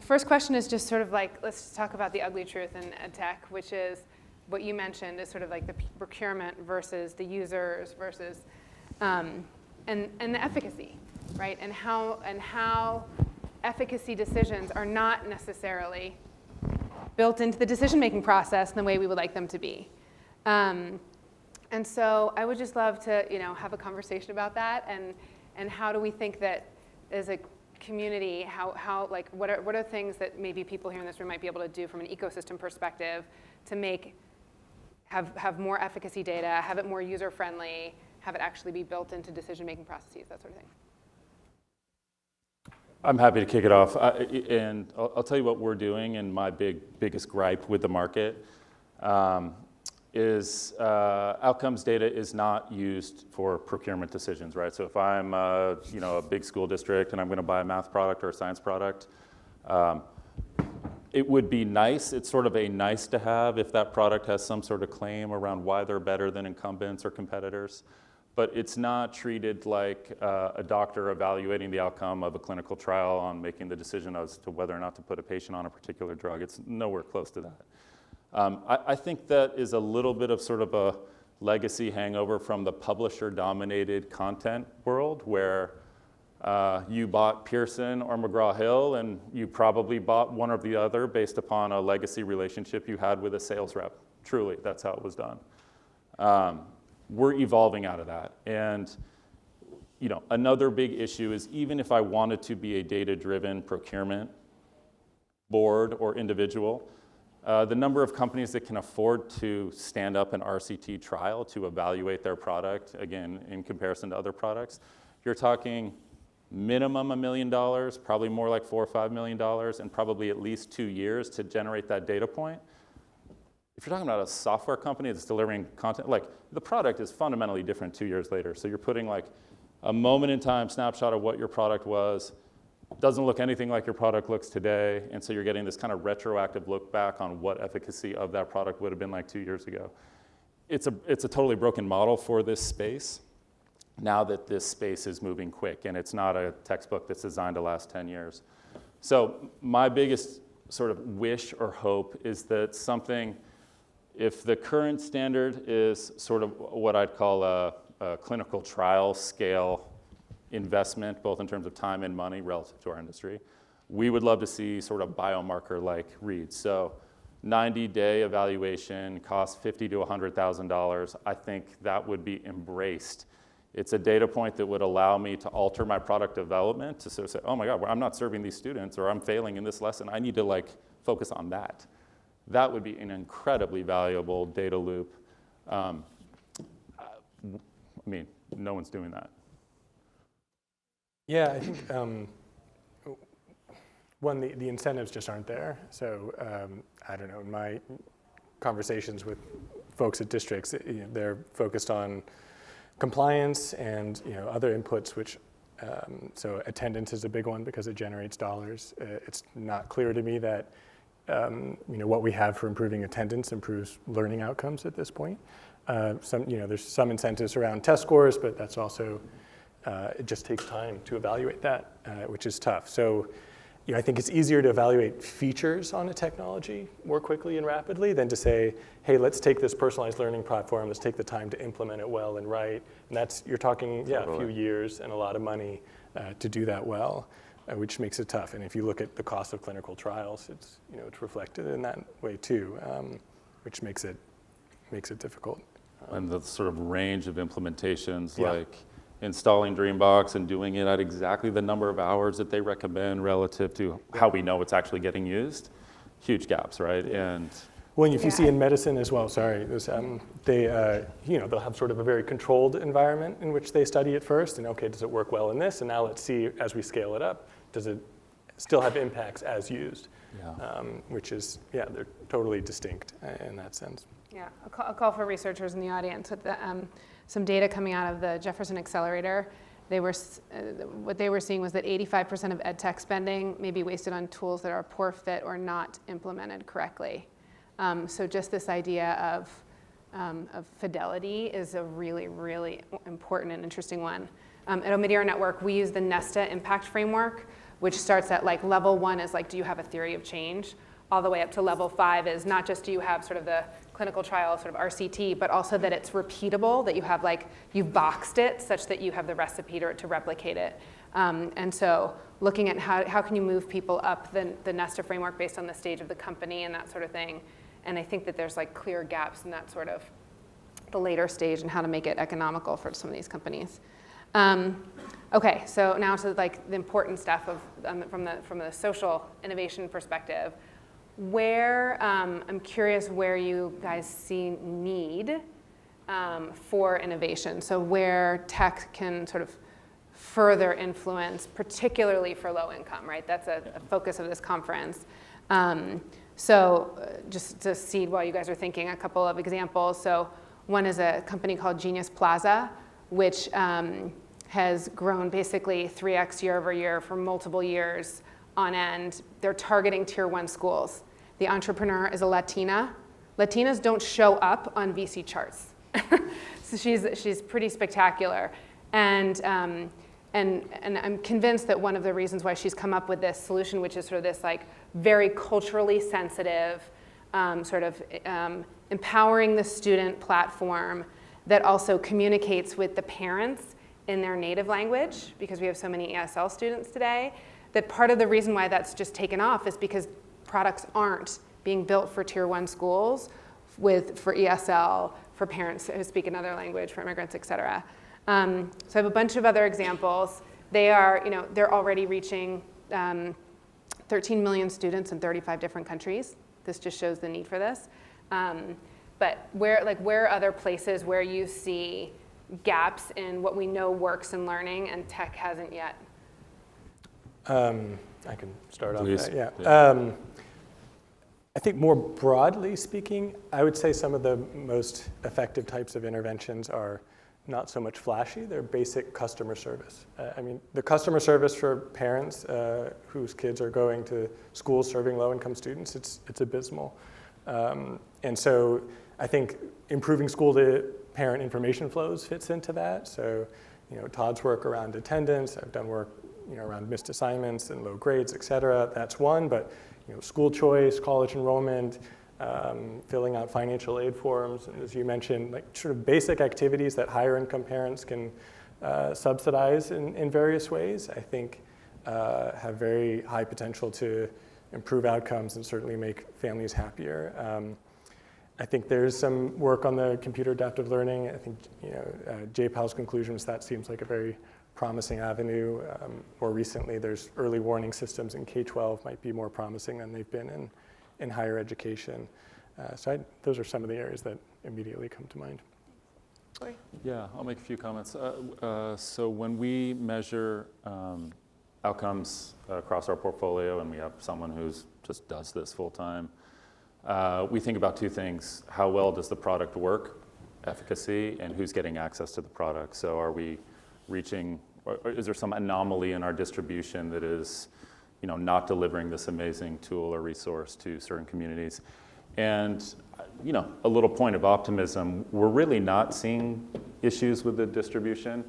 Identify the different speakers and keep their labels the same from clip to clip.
Speaker 1: first question is just sort of like, let's talk about the ugly truth in EdTech, which is what you mentioned is sort of like the procurement versus the users versus, and the efficacy, right? And how efficacy decisions are not necessarily built into the decision-making process in the way we would like them to be. And so I would just love to, have a conversation about that, and how do we think that as a community, how like what are things that maybe people here in this room might be able to do from an ecosystem perspective to have more efficacy data, have it more user-friendly, have it actually be built into decision-making processes, that sort of thing.
Speaker 2: I'm happy to kick it off, and I'll tell you what we're doing, and my biggest gripe with the market is outcomes data is not used for procurement decisions, right? So if I'm a big school district and I'm going to buy a math product or a science product, it would be nice, it's sort of a nice to have if that product has some sort of claim around why they're better than incumbents or competitors. But it's not treated like a doctor evaluating the outcome of a clinical trial on making the decision as to whether or not to put a patient on a particular drug. It's nowhere close to that. I think that is a little bit of sort of a legacy hangover from the publisher-dominated content world, where you bought Pearson or McGraw-Hill, and you probably bought one or the other based upon a legacy relationship you had with a sales rep. Truly, that's how it was done. We're evolving out of that. And another big issue is, even if I wanted to be a data-driven procurement board or individual, the number of companies that can afford to stand up an RCT trial to evaluate their product, again, in comparison to other products, you're talking minimum $1 million, probably more like $4 or $5 million, and probably at least 2 years to generate that data point. If you're talking about a software company that's delivering content, like, the product is fundamentally different 2 years later. So you're putting like a moment in time snapshot of what your product was. Doesn't look anything like your product looks today. And so you're getting this kind of retroactive look back on what efficacy of that product would have been like 2 years ago. It's a totally broken model for this space, now that this space is moving quick, and it's not a textbook that's designed to last 10 years. So my biggest sort of wish or hope is that if the current standard is sort of what I'd call a clinical trial scale investment, both in terms of time and money relative to our industry, we would love to see sort of biomarker-like reads. So 90-day evaluation costs $50,000 to $100,000. I think that would be embraced. It's a data point that would allow me to alter my product development to sort of say, oh my God, well, I'm not serving these students, or I'm failing in this lesson. I need to focus on that. That would be an incredibly valuable data loop. I mean, no one's doing that.
Speaker 3: Yeah, I think one, the incentives just aren't there. So I don't know, in my conversations with folks at districts, they're focused on compliance and other inputs, which so attendance is a big one because it generates dollars. It's not clear to me that what we have for improving attendance improves learning outcomes at this point. There's some incentives around test scores, but that's also it just takes time to evaluate that, which is tough. So I think it's easier to evaluate features on a technology more quickly and rapidly than to say, hey, let's take this personalized learning platform, let's take the time to implement it well and right. And you're talking a few years and a lot of money to do that well, which makes it tough. And if you look at the cost of clinical trials, it's reflected in that way too, which makes it difficult.
Speaker 2: And the sort of range of implementations, like installing Dreambox and doing it at exactly the number of hours that they recommend relative to how we know it's actually getting used, huge gaps, right? And
Speaker 3: well, if you see in medicine as well, they'll have sort of a very controlled environment in which they study it first, and okay, does it work well in this? And now let's see, as we scale it up, does it still have impacts as used? Which is, they're totally distinct in that sense.
Speaker 1: Yeah, a call for researchers in the audience with some data coming out of the Jefferson Accelerator. What they were seeing was that 85% of EdTech spending may be wasted on tools that are poor fit or not implemented correctly. So just this idea of fidelity is a really, really important and interesting one. At Omidyar Network, we use the Nesta impact framework, which starts at like level 1 is like, do you have a theory of change? All the way up to level 5 is not just do you have sort of the clinical trial sort of RCT, but also that it's repeatable, that you have like, you've boxed it such that you have the recipe to replicate it. And so looking at how can you move people up the Nesta framework based on the stage of the company and that sort of thing. And I think that there's like clear gaps in that sort of the later stage and how to make it economical for some of these companies. Okay, so now to like the important stuff of from the social innovation perspective. I'm curious where you guys see need for innovation. So where tech can sort of further influence, particularly for low income, right? That's a focus of this conference. So just to seed while you guys are thinking, a couple of examples. So one is a company called Genius Plaza, which has grown basically 3x year over year for multiple years on end. They're targeting tier 1 schools. The entrepreneur is a Latina. Latinas don't show up on VC charts. So she's pretty spectacular. And I'm convinced that one of the reasons why she's come up with this solution, which is sort of this like very culturally sensitive, sort of empowering the student platform that also communicates with the parents in their native language, because we have so many ESL students today, that part of the reason why that's just taken off is because products aren't being built for tier 1 schools for ESL, for parents who speak another language, for immigrants, et cetera. So I have a bunch of other examples. They're already reaching 13 million students in 35 different countries. This just shows the need for this. But where are other places where you see gaps in what we know works in learning and tech hasn't yet?
Speaker 3: I can start off.
Speaker 2: Please.
Speaker 3: Yeah. I think more broadly speaking, I would say some of the most effective types of interventions are not so much flashy, they're basic customer service. I mean, the customer service for parents whose kids are going to schools serving low-income students, it's abysmal. And so I think improving school-to-parent information flows fits into that. So, Todd's work around attendance, I've done work around missed assignments and low grades, et cetera, that's one, but school choice, college enrollment, filling out financial aid forms, and as you mentioned, like sort of basic activities that higher income parents can subsidize in various ways, I think have very high potential to improve outcomes and certainly make families happier. I think there's some work on the computer adaptive learning. I think J-Pal's conclusion was that seems like a very promising avenue. More recently, there's early warning systems in K-12 might be more promising than they've been in higher education. So those are some of the areas that immediately come to mind.
Speaker 2: Yeah, I'll make a few comments. So when we measure outcomes across our portfolio, and we have someone who's just does this full time, we think about two things. How well does the product work, efficacy, and who's getting access to the product? So are we reaching, or is there some anomaly in our distribution that is not delivering this amazing tool or resource to certain communities? And a little point of optimism, we're really not seeing issues with the distribution.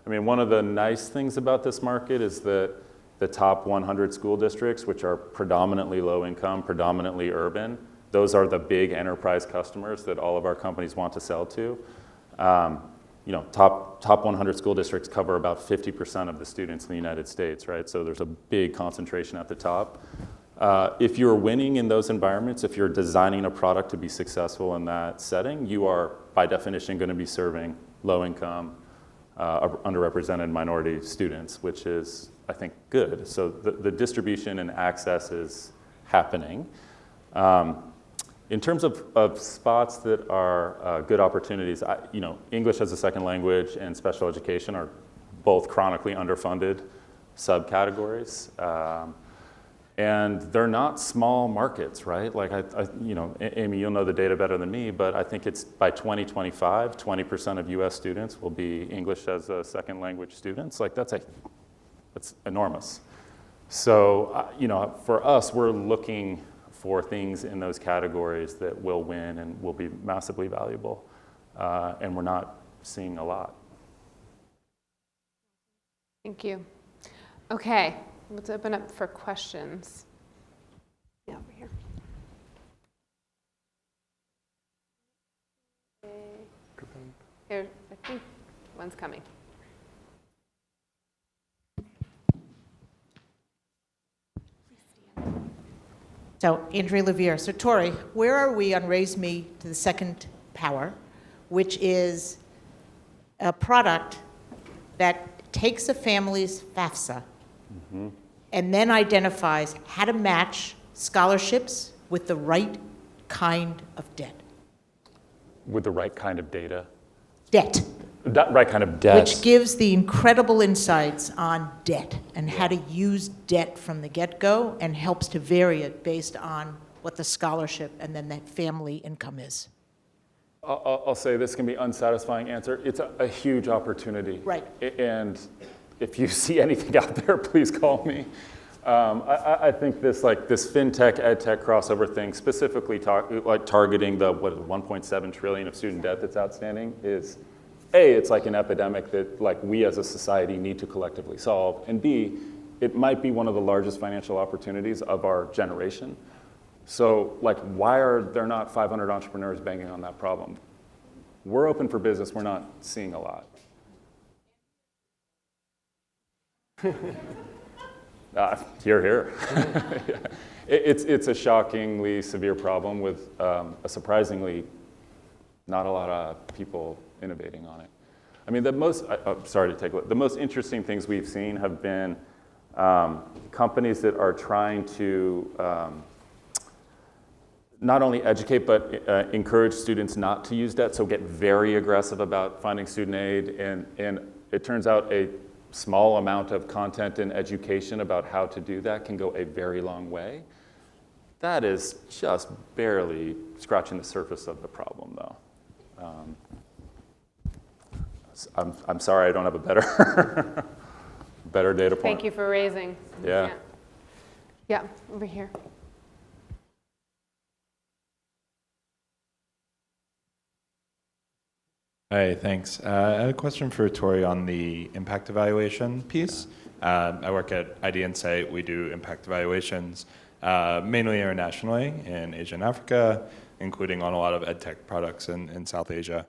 Speaker 2: I mean, one of the nice things about this market is that the top 100 school districts, which are predominantly low income, predominantly urban, those are the big enterprise customers that all of our companies want to sell to. Top 100 school districts cover about 50% of the students in the United States, right? So there's a big concentration at the top. If you're winning in those environments, if you're designing a product to be successful in that setting, you are by definition going to be serving low income, underrepresented minority students, which is, I think, good. So the distribution and access is happening. In terms of spots that are good opportunities, English as a second language and special education are both chronically underfunded subcategories. And they're not small markets, right? Like, Amy, you'll know the data better than me, but I think it's by 2025, 20% of US students will be English as a second language students. Like, that's enormous. So, for us, we're looking for things in those categories that will win and will be massively valuable. And we're not seeing a lot.
Speaker 1: Thank you. Okay, let's open up for questions. Yeah, over here. Here, I think one's coming.
Speaker 4: So, Andrea Levier. So, Tory, where are we on Raise Me to the Second Power, which is a product that takes a family's FAFSA and then identifies how to match scholarships with the right kind of debt?
Speaker 2: With the right kind of data.
Speaker 4: Debt.
Speaker 2: That right kind of debt.
Speaker 4: Which gives the incredible insights on debt and how to use debt from the get-go and helps to vary it based on what the scholarship and then that family income is.
Speaker 2: I'll say this can be unsatisfying answer. It's a huge opportunity.
Speaker 4: Right.
Speaker 2: And if you see anything out there, please call me. I think this fintech, edtech crossover thing, specifically targeting the 1.7 trillion of student debt that's outstanding is, A, it's like an epidemic that like we as a society need to collectively solve, and B, it might be one of the largest financial opportunities of our generation. So like, why are there not 500 entrepreneurs banging on that problem? We're open for business, we're not seeing a lot. Here. It's a shockingly severe problem with a surprisingly not a lot of people innovating on it. I mean, the most interesting things we've seen have been companies that are trying to not only educate, but encourage students not to use debt, so get very aggressive about finding student aid. And it turns out a small amount of content and education about how to do that can go a very long way. That is just barely scratching the surface of the problem, though. I'm sorry I don't have a better better data point.
Speaker 1: Thank you for raising.
Speaker 2: Yeah.
Speaker 1: Yeah, over here.
Speaker 5: Hi, thanks. I had a question for Tory on the impact evaluation piece. I work at ID Insight. We do impact evaluations mainly internationally in Asia and Africa, including on a lot of EdTech products in South Asia.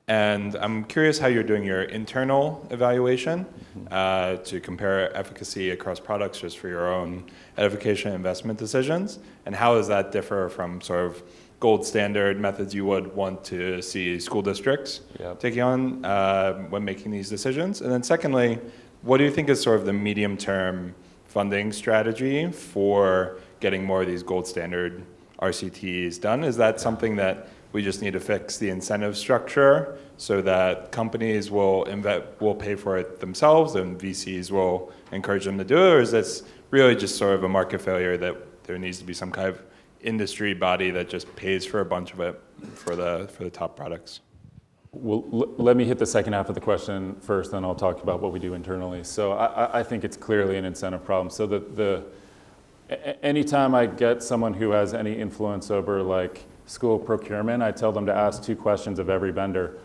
Speaker 5: And I'm curious how you're doing your internal evaluation to compare efficacy across products just for your own edification and investment decisions, and how does that differ from sort of gold standard methods you would want to see school districts taking on when making these decisions? And then secondly, what do you think is sort of the medium-term funding strategy for getting more of these gold standard RCTs done? Is that something that we just need to fix the incentive structure so that companies will pay for it themselves and VCs will encourage them to do it? Or is this really just sort of a market failure that there needs to be some kind of industry body that just pays for a bunch of it for the top products?
Speaker 2: Well, let me hit the second half of the question first, then I'll talk about what we do internally. So I think it's clearly an incentive problem. So anytime I get someone who has any influence over like school procurement, I tell them to ask two questions of every vendor.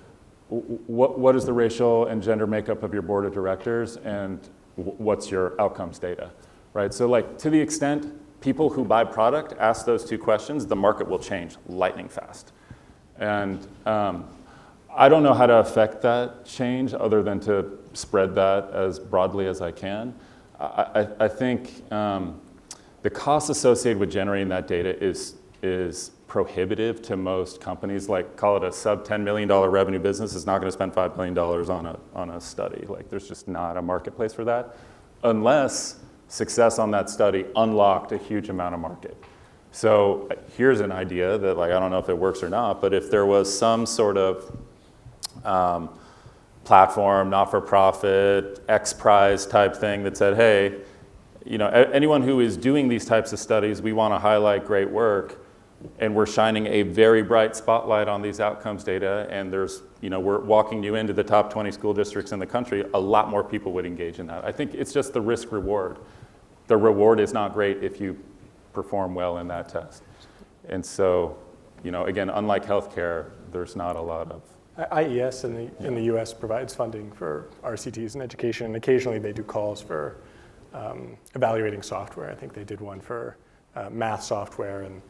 Speaker 2: What is the racial and gender makeup of your board of directors, and what's your outcomes data, right? So like, to the extent people who buy product ask those two questions, the market will change lightning fast. And I don't know how to affect that change other than to spread that as broadly as I can. I think the cost associated with generating that data is prohibitive to most companies. Like, call it a sub $10 million revenue business is not going to spend $5 million on a study. Like, there's just not a marketplace for that, unless success on that study unlocked a huge amount of market. So here's an idea that, like, I don't know if it works or not, but if there was some sort of platform, not-for-profit, X Prize type thing that said, hey, you know, anyone who is doing these types of studies, we want to highlight great work, and we're shining a very bright spotlight on these outcomes data, and there's, you know, we're walking you into the top 20 school districts in the country, a lot more people would engage in that. I think it's just the risk reward. The reward is not great if you perform well in that test. And so, you know, again, unlike healthcare, there's not a lot of...
Speaker 3: IES in the US provides funding for RCTs in education, and occasionally they do calls for evaluating software. I think they did one for math software, and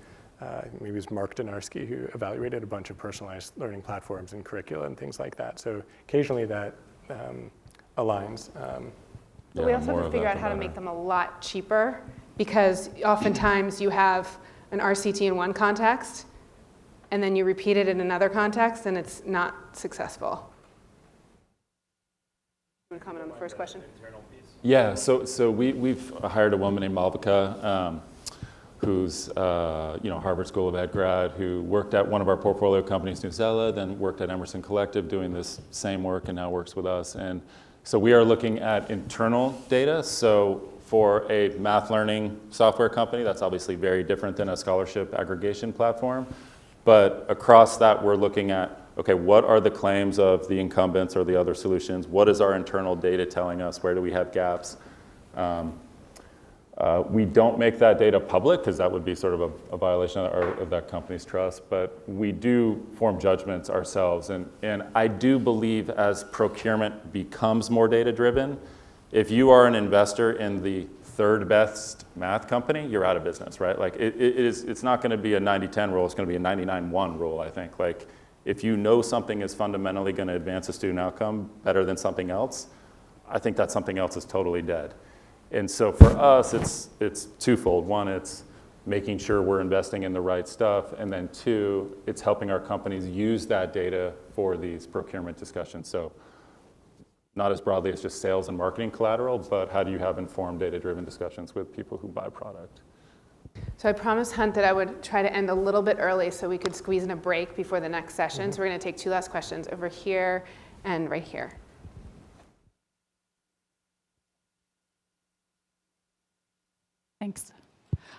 Speaker 3: maybe it was Mark Donarski who evaluated a bunch of personalized learning platforms and curricula and things like that. So occasionally that aligns.
Speaker 1: But we also have to figure out how to make them a lot cheaper, because oftentimes you have an RCT in one context, and then you repeat it in another context, and it's not successful. You want to comment on the first question?
Speaker 2: Yeah, so we've hired a woman named Malvika, who's Harvard School of Ed grad, who worked at one of our portfolio companies, Newsella, then worked at Emerson Collective doing this same work, and now works with us. And so we are looking at internal data. So for a math learning software company, that's obviously very different than a scholarship aggregation platform. But across that, we're looking at, okay, what are the claims of the incumbents or the other solutions? What is our internal data telling us? Where do we have gaps? We don't make that data public, because that would be sort of a violation of that company's trust, but we do form judgments ourselves. And I do believe as procurement becomes more data-driven, if you are an investor in the third best math company, you're out of business, right? Like it's not going to be a 90-10 rule, it's going to be a 99-1 rule, I think. Like if you know something is fundamentally going to advance a student outcome better than something else, I think that something else is totally dead. And so for us, it's twofold. One, it's making sure we're investing in the right stuff, and then two, it's helping our companies use that data for these procurement discussions. So not as broadly as just sales and marketing collateral, but how do you have informed data-driven discussions with people who buy product?
Speaker 1: So I promised Hunt that I would try to end a little bit early so we could squeeze in a break before the next session. So we're going to take two last questions over here and right here.
Speaker 6: Thanks.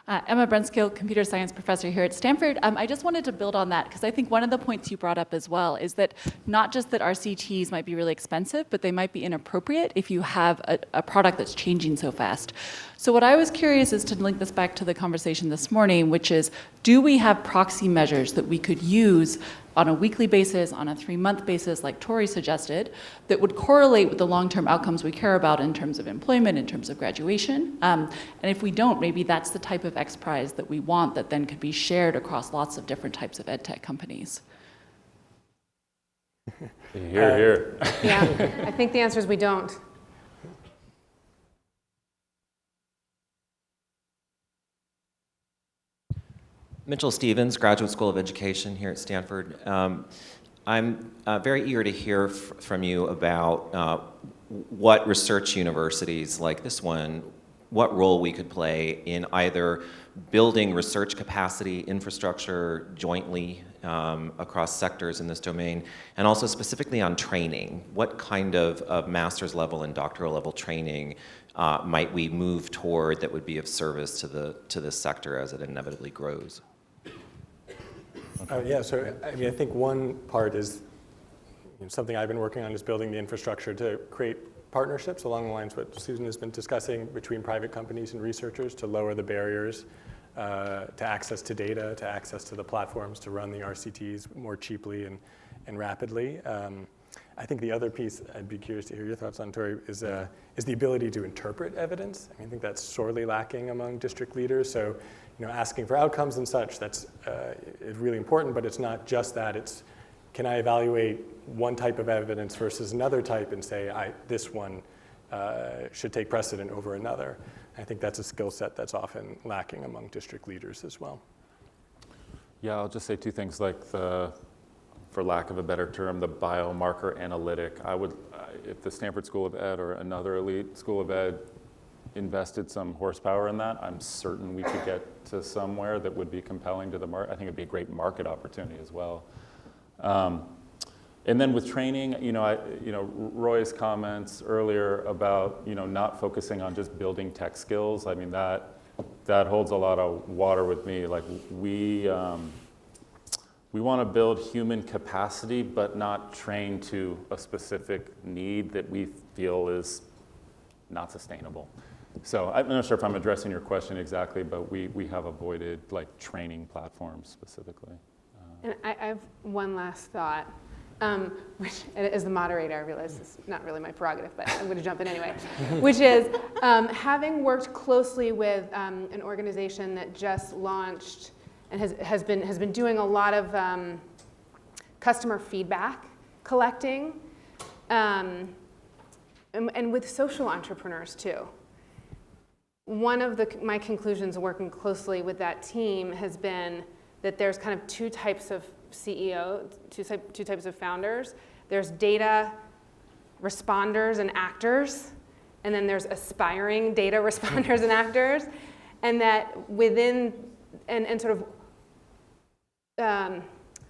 Speaker 6: Emma Brunskill, computer science professor here at Stanford. I just wanted to build on that, because I think one of the points you brought up as well is that not just that RCTs might be really expensive, but they might be inappropriate if you have a product that's changing so fast. So what I was curious is to link this back to the conversation this morning, which is, do we have proxy measures that we could use on a weekly basis, on a 3-month basis, like Tory suggested, that would correlate with the long-term outcomes we care about in terms of employment, in terms of graduation? And if we don't, maybe that's the type of X Prize that we want that then could be shared across lots of different types of EdTech companies.
Speaker 2: Hear, hear.
Speaker 1: Yeah, I think the answer is we don't.
Speaker 7: Mitchell Stevens, Graduate School of Education here at Stanford. I'm very eager to hear from you about what research universities like this one, what role we could play in either building research capacity, infrastructure jointly across sectors in this domain, and also specifically on training. What kind of master's level and doctoral level training might we move toward that would be of service to this sector as it inevitably grows?
Speaker 3: Yeah, so I mean, I think one part is something I've been working on is building the infrastructure to create partnerships along the lines what Susan has been discussing between private companies and researchers to lower the barriers to access to data, to access to the platforms, to run the RCTs more cheaply and rapidly. I think the other piece I'd be curious to hear your thoughts on, Tory, is the ability to interpret evidence. I think that's sorely lacking among district leaders. So, asking for outcomes and such, that's is really important, but it's not just that. It's, can I evaluate one type of evidence versus another type and say, this one should take precedent over another? I think that's a skill set that's often lacking among district leaders as well.
Speaker 2: Yeah, I'll just say two things, like for lack of a better term, the biomarker analytic. If the Stanford School of Ed or another elite school of ed invested some horsepower in that, I'm certain we could get to somewhere that would be compelling to the market. I think it'd be a great market opportunity as well. And then with training, Roy's comments earlier about not focusing on just building tech skills. I mean that holds a lot of water with me. Like we want to build human capacity, but not train to a specific need that we feel is not sustainable. So I'm not sure if I'm addressing your question exactly, but we have avoided like training platforms specifically.
Speaker 1: And I have one last thought, which, as the moderator, I realize this is not really my prerogative, but I'm going to jump in anyway, which is having worked closely with an organization that just launched and has been doing a lot of customer feedback collecting, and with social entrepreneurs too. One of my conclusions working closely with that team has been that there's kind of two types of CEO, two types of founders. There's data responders and actors, and then there's aspiring data responders and actors, and that within, and sort of,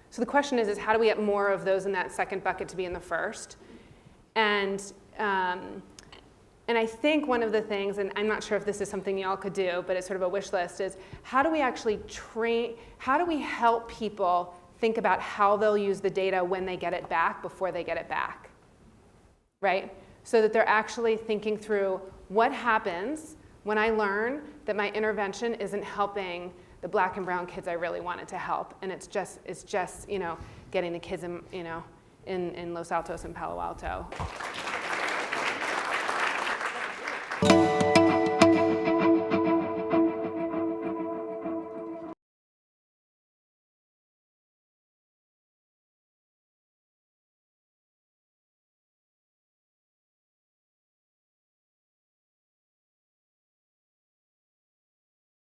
Speaker 1: so the question is how do we get more of those in that second bucket to be in the first? And I think one of the things, and I'm not sure if this is something y'all could do, but it's sort of a wish list, is how do we actually how do we help people think about how they'll use the data when they get it back before they get it back, right? So that they're actually thinking through what happens when I learn that my intervention isn't helping the black and brown kids I really wanted to help, and it's just getting the kids in Los Altos and Palo Alto.